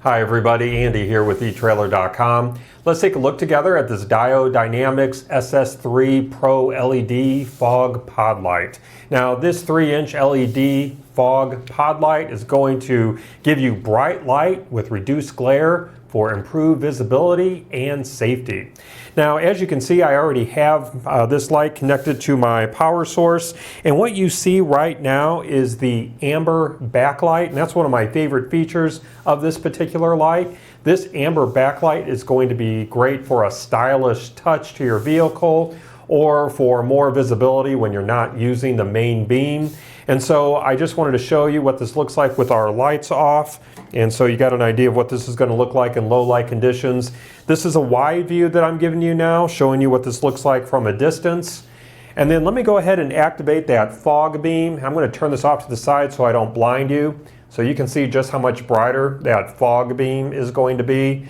Hi everybody, Andy here with etrailer.com. Let's take a look together at this Diode Dynamics SS3 Pro LED fog pod light. Now this 3-inch LED fog pod light is going to give you bright light with reduced glare for improved visibility and safety. Now, as you can see, I already have this light connected to my power source, and what you see right now is the amber backlight, and that's one of my favorite features of this particular light. This amber backlight is going to be great for a stylish touch to your vehicle or for more visibility when you're not using the main beam. And so I just wanted to show you what this looks like with our lights off. And so you got an idea of what this is going to look like in low light conditions. This is a wide view that I'm giving you now, showing you what this looks like from a distance. And then let me go ahead and activate that fog beam. I'm going to turn this off to the side so I don't blind you. So you can see just how much brighter that fog beam is going to be.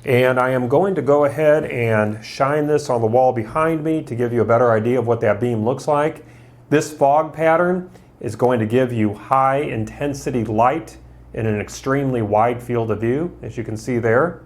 And I am going to go ahead and shine this on the wall behind me to give you a better idea of what that beam looks like. This fog pattern is going to give you high intensity light in an extremely wide field of view, as you can see there.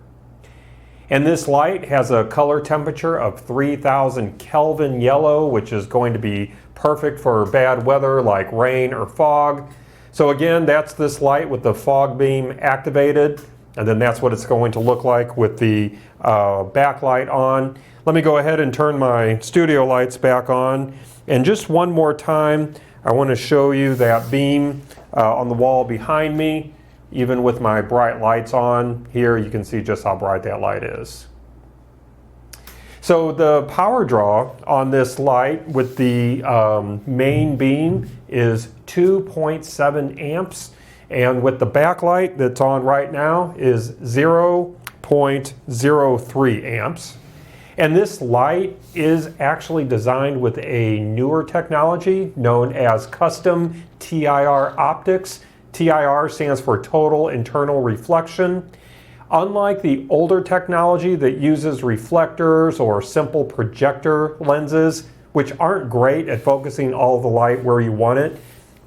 And this light has a color temperature of 3000 Kelvin yellow, which is going to be perfect for bad weather like rain or fog. So again, that's this light with the fog beam activated, and then that's what it's going to look like with the backlight on. Let me go ahead and turn my studio lights back on. And just one more time, I want to show you that beam on the wall behind me. Even with my bright lights on here, you can see just how bright that light is. So the power draw on this light with the main beam is 2.7 amps. And with the backlight that's on right now is 0.03 amps. And this light is actually designed with a newer technology known as custom TIR optics. TIR stands for total internal reflection. Unlike the older technology that uses reflectors or simple projector lenses, which aren't great at focusing all the light where you want it,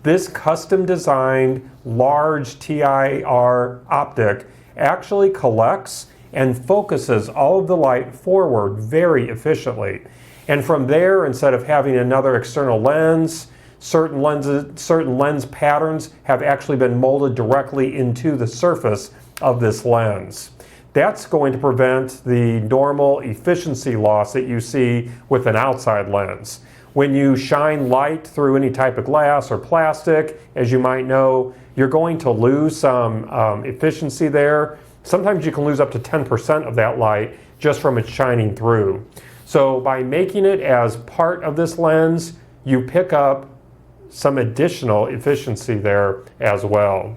this custom designed large TIR optic actually collects and focuses all of the light forward very efficiently. And from there, instead of having another external lens, certain lens patterns have actually been molded directly into the surface of this lens. That's going to prevent the normal efficiency loss that you see with an outside lens. When you shine light through any type of glass or plastic, as you might know, you're going to lose some efficiency there. Sometimes you can lose up to 10% of that light just from it shining through. So by making it as part of this lens, you pick up some additional efficiency there as well.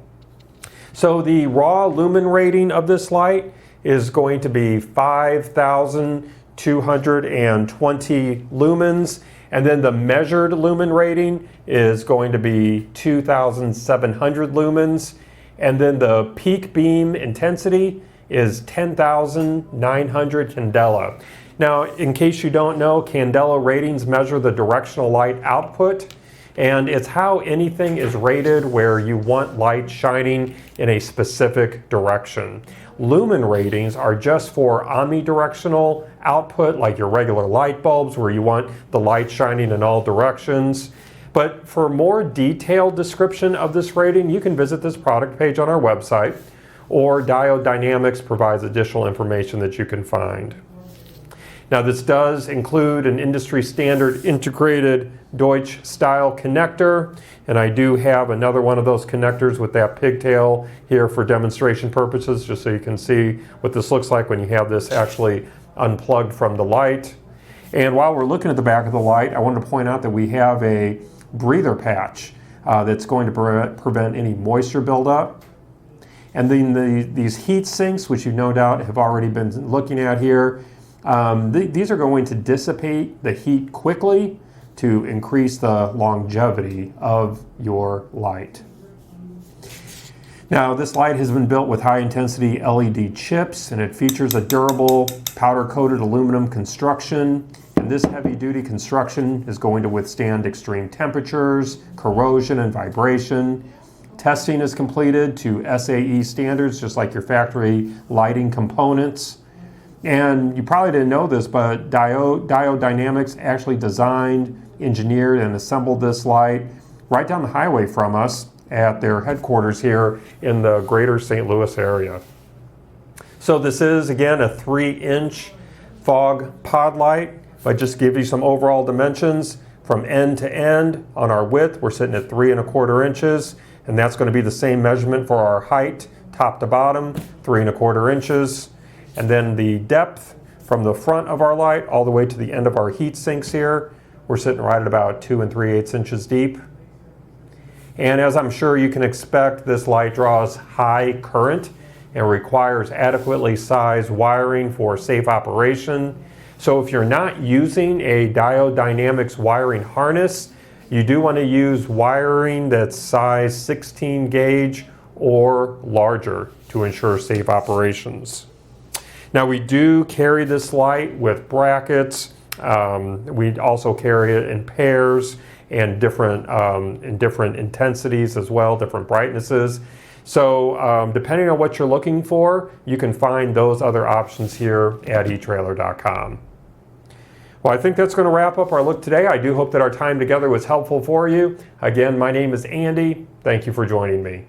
So the raw lumen rating of this light is going to be 5,220 lumens, and then the measured lumen rating is going to be 2,700 lumens. And then the peak beam intensity is 10,900 candela. Now, in case you don't know, candela ratings measure the directional light output, and it's how anything is rated where you want light shining in a specific direction. Lumen ratings are just for omnidirectional output, like your regular light bulbs where you want the light shining in all directions. But for more detailed description of this rating, you can visit this product page on our website, or Diode Dynamics provides additional information that you can find. Now this does include an industry standard integrated Deutsch style connector, and I do have another one of those connectors with that pigtail here for demonstration purposes, just so you can see what this looks like when you have this actually unplugged from the light. And while we're looking at the back of the light, I wanted to point out that we have a breather patch that's going to prevent any moisture buildup. And then these heat sinks, which you no doubt have already been looking at here, these are going to dissipate the heat quickly to increase the longevity of your light. Now, this light has been built with high-intensity LED chips, and it features a durable powder-coated aluminum construction. And this heavy-duty construction is going to withstand extreme temperatures, corrosion, and vibration. Testing is completed to SAE standards, just like your factory lighting components. And you probably didn't know this, but Diode Dynamics actually designed, engineered, and assembled this light right down the highway from us at their headquarters here in the greater St. Louis area. So this is, again, a 3-inch fog pod light. If I just give you some overall dimensions, from end to end on our width, we're sitting at 3¼ inches, and that's going to be the same measurement for our height, top to bottom, 3¼ inches. And then the depth from the front of our light all the way to the end of our heat sinks here, we're sitting right at about 2 3/8 inches deep. And as I'm sure you can expect, this light draws high current and requires adequately sized wiring for safe operation. So if you're not using a Diode Dynamics wiring harness, you do want to use wiring that's size 16 gauge or larger to ensure safe operations. Now we do carry this light with brackets. We also carry it in pairs and different intensities as well, different brightnesses. So depending on what you're looking for, you can find those other options here at etrailer.com. Well, I think that's going to wrap up our look today. I do hope that our time together was helpful for you. Again, my name is Andy. Thank you for joining me.